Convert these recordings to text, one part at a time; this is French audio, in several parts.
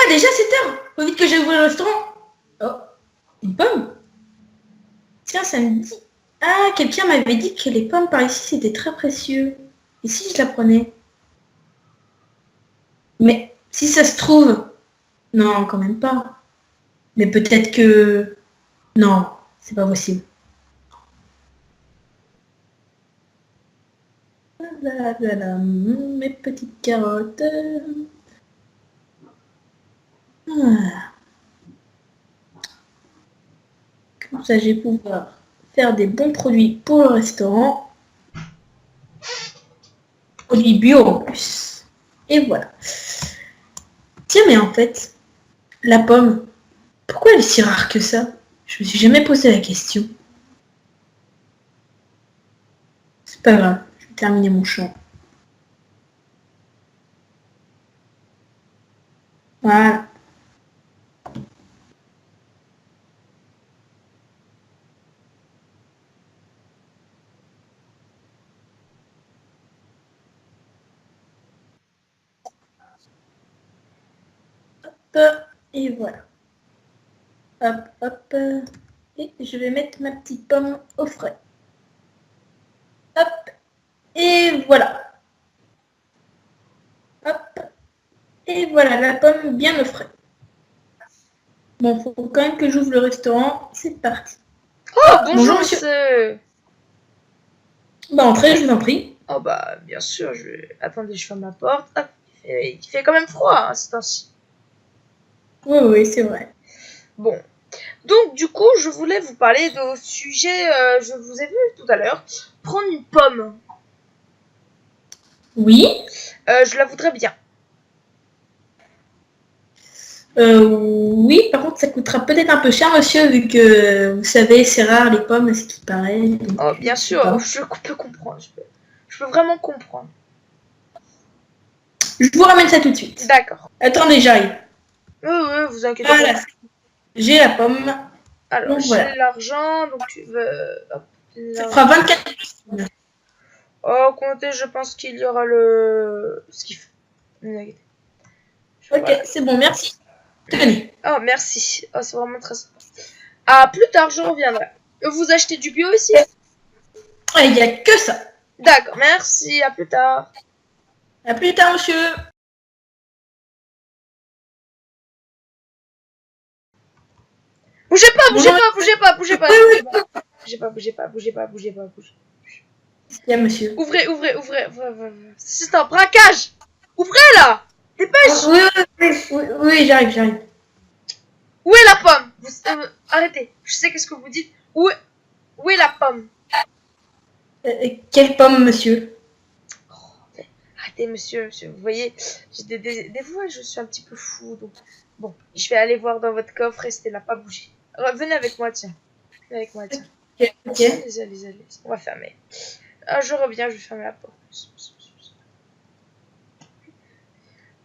déjà 7 heures. Faut vite que j'aille ouvrir le restaurant. Oh, une pomme. Tiens, ça me dit... Ah, quelqu'un m'avait dit que les pommes par ici, c'était très précieux. Et si je la prenais? Mais si ça se trouve... Non, quand même pas. Mais peut-être que... Non, c'est pas possible. Mes petites carottes. Ah. Comme ça, je vais pouvoir faire des bons produits pour le restaurant. Produits bio en plus. Et voilà. Tiens, mais en fait, la pomme, pourquoi elle est si rare que ça? Je me suis jamais posé la question. C'est pas grave, je vais terminer mon chant. Voilà. Hop, et voilà. Hop, hop. Et je vais mettre ma petite pomme au frais. Hop, et voilà. Hop, et voilà la pomme bien au frais. Bon, faut quand même que j'ouvre le restaurant. C'est parti. Oh, bonjour monsieur. Bah, entrez, je vous en prie. Oh bah, bien sûr, attendez, je ferme la porte. Hop, il fait quand même froid, hein, c'est ainsi. Oui, c'est vrai. Bon. Donc, du coup, je voulais vous parler de sujet, je vous ai vu tout à l'heure, prendre une pomme. Oui. Je la voudrais bien. Oui, par contre, ça coûtera peut-être un peu cher, monsieur, vu que, vous savez, c'est rare les pommes, ce qui paraît. Donc, Oh, bien sûr, je peux comprendre. Je peux vraiment comprendre. Je vous ramène ça tout de suite. D'accord. Attendez, j'arrive. Oui, vous inquiétez Voilà. pas. J'ai la pomme. Alors, j'ai voilà. l'argent, donc tu veux... Hop, Ça fera 24. Oh, comptez, je pense qu'il y aura le... ce qu'il faut. Ok, Voilà. c'est bon, merci. Tenez. Oh, merci. Oh, c'est vraiment très sympa. Ah, plus tard, je reviendrai. Vous achetez du bio ici? Il n'y a que ça. D'accord, merci, à plus tard. À plus tard, monsieur. Bougez pas, bougez Bonjour, pas, bougez pas, bougez pas, oui. bougez pas, bougez pas, bougez pas, bougez pas, bougez. Qu'est-ce qu'il y a, monsieur? Ouvrez. C'est un braquage. Ouvrez là. Dépêche. Oui, j'arrive. Où est la pomme? Arrêtez. Je sais qu'est-ce que vous dites. Où est la pomme? Quelle pomme, monsieur? Oh, arrêtez, monsieur. Vous voyez, j'ai des fois, je suis un petit peu fou. Donc, bon, je vais aller voir dans votre coffre. Restez là, pas bouger. Venez avec moi, tiens. Venez avec moi, tiens. Ok. Allez. On va fermer. Ah, je reviens, je vais fermer la porte.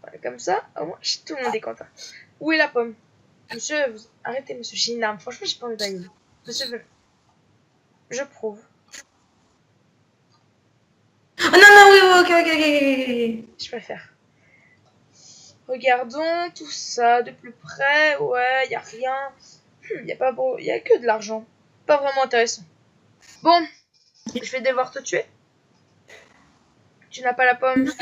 Voilà, comme ça, au moins, tout le monde est content. Où est la pomme? Monsieur, arrêtez, monsieur, j'ai une arme. Franchement, j'ai pas envie d'aller. Monsieur, venez. Je prouve. Oh non, oui, ok. Je préfère. Regardons tout ça de plus près. Ouais, y a rien. Y a pas beau, y a que de l'argent. Pas vraiment intéressant. Bon, je vais devoir te tuer. Tu n'as pas la pomme.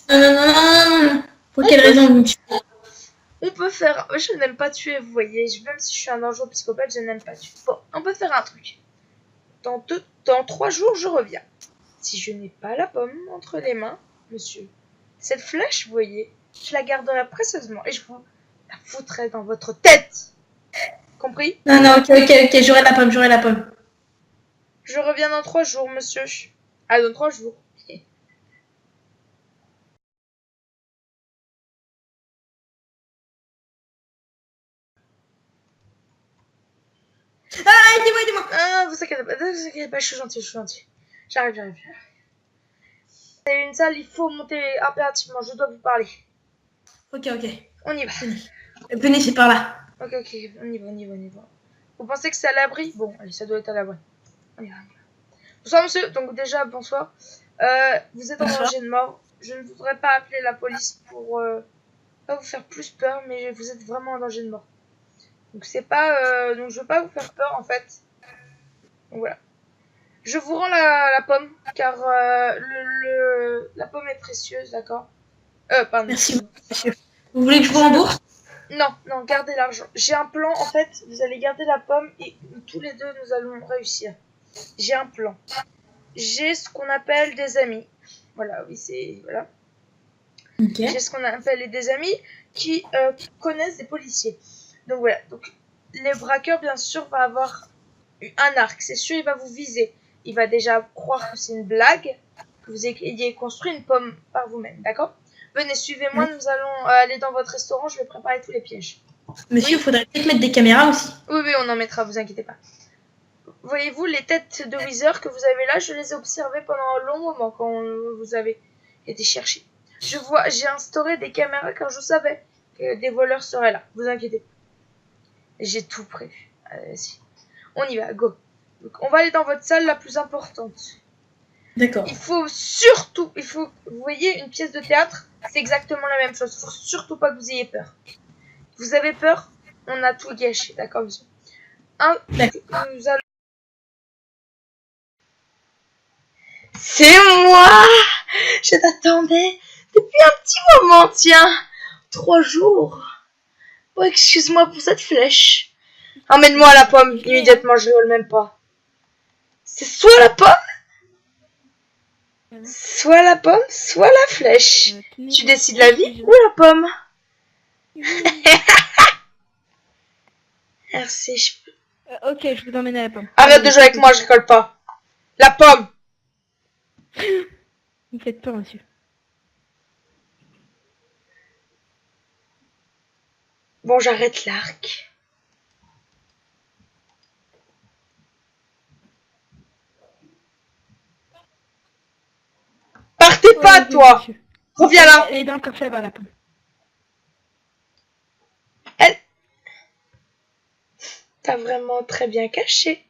Non. Pour quelle raison vous me tuez? On peut faire. Je n'aime pas tuer, vous voyez. Même si je suis un dangereux psychopathe, je n'aime pas tuer. Bon, on peut faire un truc. Dans 3 jours, je reviens. Si je n'ai pas la pomme entre les mains, monsieur, cette flèche, vous voyez, je la garderai précieusement et je vous la foutrai dans votre tête. Compris? Non, ok, j'aurai la pomme. Je reviens dans 3 jours, monsieur. Ah, dans 3 jours. Ah, dis-moi. Ah, vous inquiétez pas, je suis gentil. J'arrive. C'est une salle, il faut monter impérativement, je dois vous parler. Ok. On y va. Venez, c'est par là. Ok, on y va. Vous pensez que c'est à l'abri? Bon, allez, ça doit être à l'abri. On y va. Bonsoir, monsieur. Donc, déjà, bonsoir. Vous êtes en danger de mort. Je ne voudrais pas appeler la police pour pas vous faire plus peur, mais vous êtes vraiment en danger de mort. Donc c'est pas, donc je veux pas vous faire peur en fait. Donc voilà. Je vous rends la pomme, car la pomme est précieuse, d'accord. Pardon. Merci, monsieur. Vous voulez que je vous rembourse? Non, non, gardez l'argent. J'ai un plan, en fait, vous allez garder la pomme et tous les deux, nous allons réussir. J'ai un plan. J'ai ce qu'on appelle des amis. Voilà, oui, c'est... Voilà. Ok. J'ai ce qu'on appelle des amis qui connaissent des policiers. Donc voilà, donc les braqueurs, bien sûr, va avoir un arc. C'est sûr, il va vous viser. Il va déjà croire que c'est une blague, que vous ayez construit une pomme par vous-même, d'accord? Venez, suivez-moi, nous allons aller dans votre restaurant, je vais préparer tous les pièges. Monsieur, il Oui. faudrait peut-être mettre des caméras aussi. Oui, oui, on en mettra, vous inquiétez pas. Voyez-vous, les têtes de Weezer que vous avez là, je les ai observées pendant un long moment quand vous avez été chercher. J'ai instauré des caméras car je savais que des voleurs seraient là, vous inquiétez pas. J'ai tout prévu. Allez-y. On y va, go. Donc, on va aller dans votre salle la plus importante. D'accord. Il faut surtout, vous voyez, une pièce de théâtre, c'est exactement la même chose. Il faut surtout pas que vous ayez peur. Vous avez peur, on a tout gâché, d'accord, monsieur. Nous allons... C'est moi! Je t'attendais depuis un petit moment, tiens. 3 jours. Oh, excuse-moi pour cette flèche. Emmène-moi la pomme, immédiatement, je rigole même pas. C'est soit la pomme, soit la pomme, soit la flèche. Tu décides la vie ou la pomme. Merci. Ok, je vous emmène à la pomme. Arrête de jouer avec moi, je rigole pas. La pomme. Vous me faites peur, monsieur. Bon, j'arrête l'arc. Partez pas, toi. Monsieur. Reviens là. Elle est dans le coffre là-bas, la pomme. T'as vraiment très bien caché.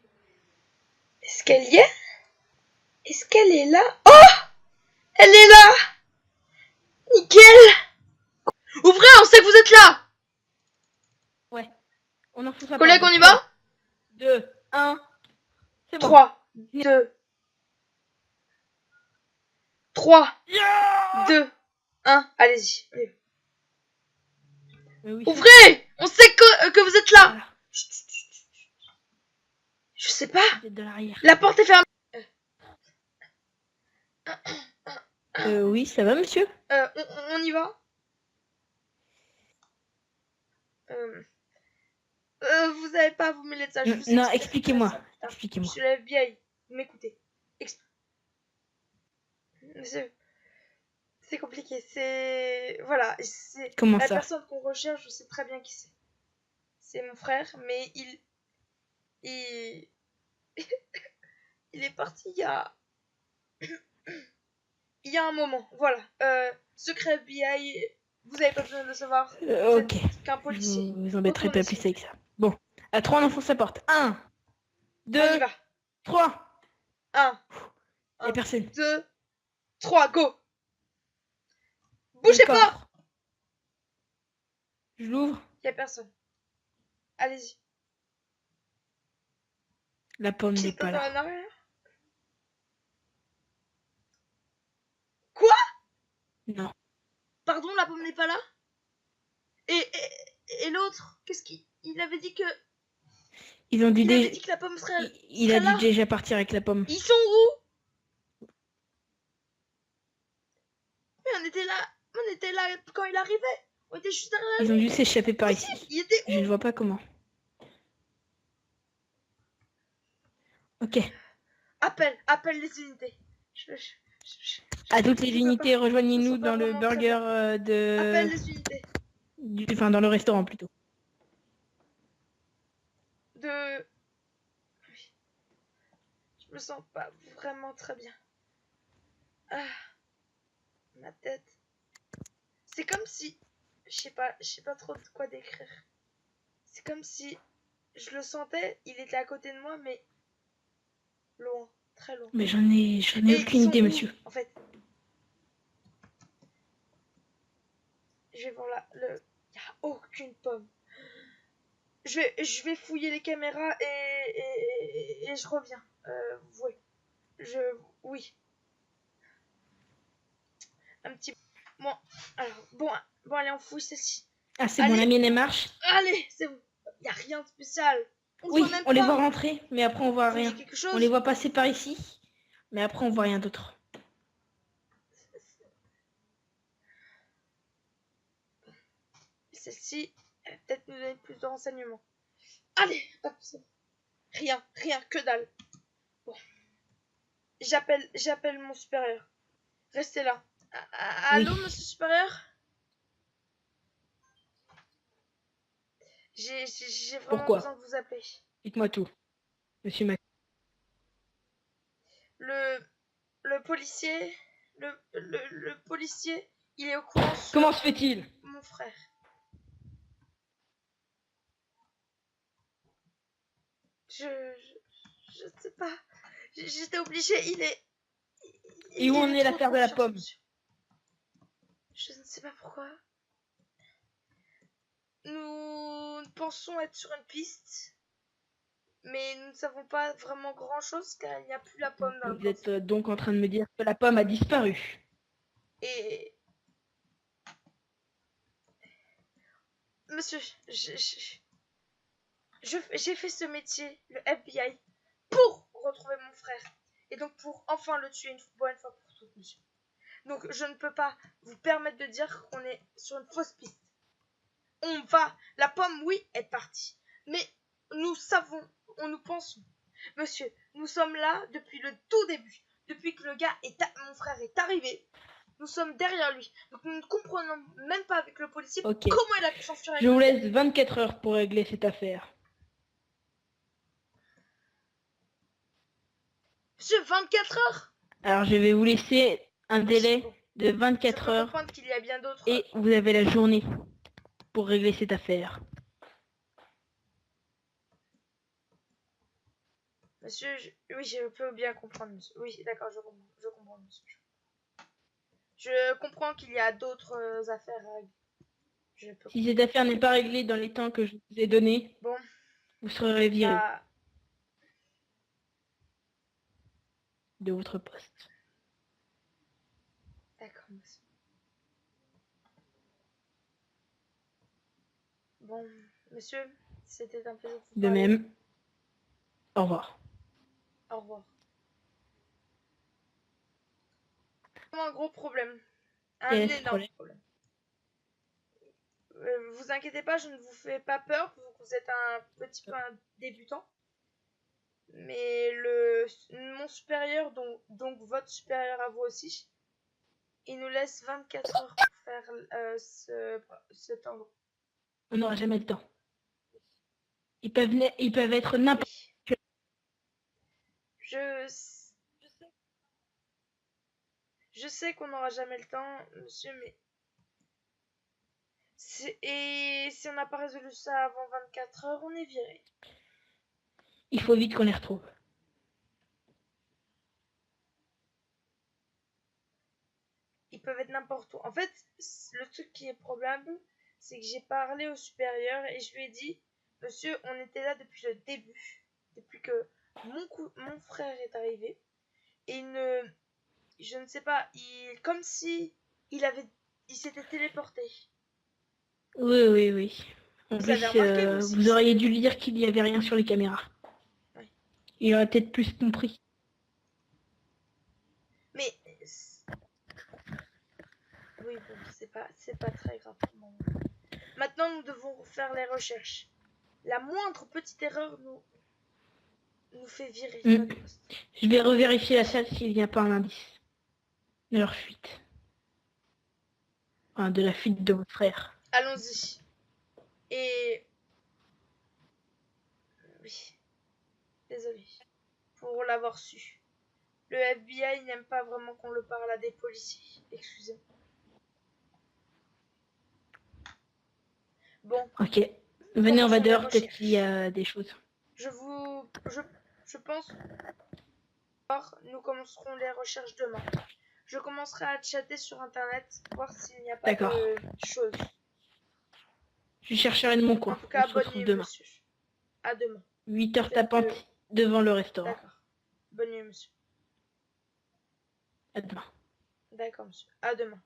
Est-ce qu'elle y est? Est-ce qu'elle est là? Oh! Elle est là! Nickel! Ouvrez, on sait que vous êtes là! Ouais. On en fout ça. Collègue, on y va? 2, 1. C'est bon. 3, 2, 3, 2, 1. Allez-y. Oui, ouvrez! On sait que vous êtes là! Voilà. Chut, chut, chut, chut. Je sais pas. Vous êtes de l'arrière. La porte est fermée. Oui, ça va, monsieur? On y va? Vous avez pas à vous mêler de ça. Je vous Non, explique. expliquez-moi. Je Expliquez-moi. suis la vieille. Vous m'écoutez. Monsieur, c'est compliqué. C'est... Voilà. C'est Comment la ça? personne qu'on recherche, je sais très bien qui c'est. C'est mon frère, mais il... il est parti il y a... il y a un moment. Voilà. Secret FBI, vous avez pas besoin de le savoir. Ok. Qu'un policier. Vous embêterez pas Retournez, plus avec ça. Bon. À 3, on enfonce sa porte. 1, 2, on y va. 3. 1, Y'a personne. 2, 3, go. Bougez pas. Je l'ouvre. Il y a personne. Allez-y. La pomme n'est pas là. En arrière. Quoi? Non. Pardon, la pomme n'est pas là? Et l'autre, qu'est-ce qu'il avait dit que... Ils ont dû Il avait déjà... dit que la pomme serait... Il a dû déjà partir avec la pomme. Ils sont où? Mais on était là quand il arrivait. On était juste derrière. Ils ont dû s'échapper par Aussi, ici. il était où? Je ne vois pas comment. Ok. Appelle les unités. À toutes les je peux unités, pas. rejoignez-nous Je me sens dans pas le vraiment très burger de... Appelle les unités. Enfin, dans le restaurant plutôt. Oui. Je me sens pas vraiment très bien. Ah, ma tête. C'est comme si... Je sais pas trop de quoi décrire. C'est comme si je le sentais, il était à côté de moi, mais loin, très loin. Mais j'en ai Et aucune ils sont idée, où, monsieur. en fait? Je vais voir là. Il n'y a aucune pomme. Je vais fouiller les caméras et je reviens. Oui. Oui. Un petit... Bon, alors, bon, allez, on fouille celle-ci. Ah, c'est bon, Allez. la mienne, elle marche. Allez, c'est bon. Il n'y a rien de spécial. Oui, on les voit rentrer, mais après on voit rien. Quelque chose. On les voit passer par ici, mais après on voit rien d'autre. Celle-ci, elle va peut-être nous donner plus de renseignements. Allez, hop, c'est bon. Rien, que dalle. Bon. J'appelle mon supérieur. Restez là. Allô, Oui. monsieur supérieur? J'ai vraiment Pourquoi? besoin de vous appeler. Dites-moi tout, monsieur Mac. Le policier, le policier, il est au courant sur Comment se fait-il? mon frère. Je ne sais pas. J'étais obligée, Et où en est l'affaire de la pomme? Monsieur. Je ne sais pas pourquoi. Nous pensons être sur une piste, mais nous ne savons pas vraiment grand-chose car il n'y a plus la pomme dans le Vous êtes donc en train de me dire que la pomme a disparu. Et... Monsieur, j'ai fait ce métier, le FBI, pour retrouver mon frère. Et donc pour enfin le tuer une bonne fois pour toutes, monsieur. Donc je ne peux pas vous permettre de dire qu'on est sur une fausse piste. La pomme, oui, est partie. Mais nous nous pensons. Monsieur, nous sommes là depuis le tout début. Depuis que mon frère est arrivé. Nous sommes derrière lui. Donc nous ne comprenons même pas avec le policier comment il a pu s'enfuir avec Je vous laisse 24 heures pour régler cette affaire. Monsieur, 24 heures? Alors je vais vous laisser un délai de 24 heures comprendre qu'il y a bien d'autres. et vous avez la journée pour régler cette affaire. Monsieur, oui, je peux bien comprendre, monsieur. Oui, d'accord, je comprends, monsieur. Je comprends qu'il y a d'autres affaires à régler. Si cette affaire n'est pas réglée dans les temps que je vous ai donnés, bon, vous serez viré de votre poste. D'accord, monsieur. Bon, monsieur, c'était un plaisir de vous parler. De même. Au revoir. Au revoir. Un gros problème. Un énorme problème. Vous inquiétez pas, je ne vous fais pas peur. Vous êtes un petit peu un débutant. Mais mon supérieur, donc votre supérieur à vous aussi, il nous laisse 24 heures pour faire ce tango. On n'aura jamais le temps. Ils peuvent être n'importe quel. Je sais qu'on n'aura jamais le temps, monsieur, mais... Et si on n'a pas résolu ça avant 24 heures, on est viré. Il faut vite qu'on les retrouve. Ils peuvent être n'importe où. En fait, le truc qui est probable, c'est que j'ai parlé au supérieur et je lui ai dit, monsieur, on était là depuis le début, depuis que mon frère est arrivé. Et je ne sais pas, comme si il s'était téléporté. Oui. En plus, vous auriez dû lui dire qu'il n'y avait rien sur les caméras. Oui. Il aurait peut-être plus compris. Mais... Oui, bon, c'est pas très grave. Bon. Maintenant, nous devons faire les recherches. La moindre petite erreur nous fait virer de notre poste. Je vais revérifier la salle s'il n'y a pas un indice de leur fuite. Enfin, de la fuite de votre frère. Allons-y. Et... Oui. Désolé pour l'avoir su. Le FBI n'aime pas vraiment qu'on le parle à des policiers. Excusez-moi. Bon. Ok. Venez, on va dehors, peut-être qu'il y a des choses. Je pense... Nous commencerons les recherches demain. je commencerai à chatter sur internet, voir s'il n'y a pas D'accord. de choses. Je chercherai de mon En coin. tout cas, On se bonne retrouve nuit, demain. monsieur. À demain. 8 heures Faites tapantes devant le restaurant. D'accord. Bonne nuit, monsieur. À demain. D'accord, monsieur. À demain.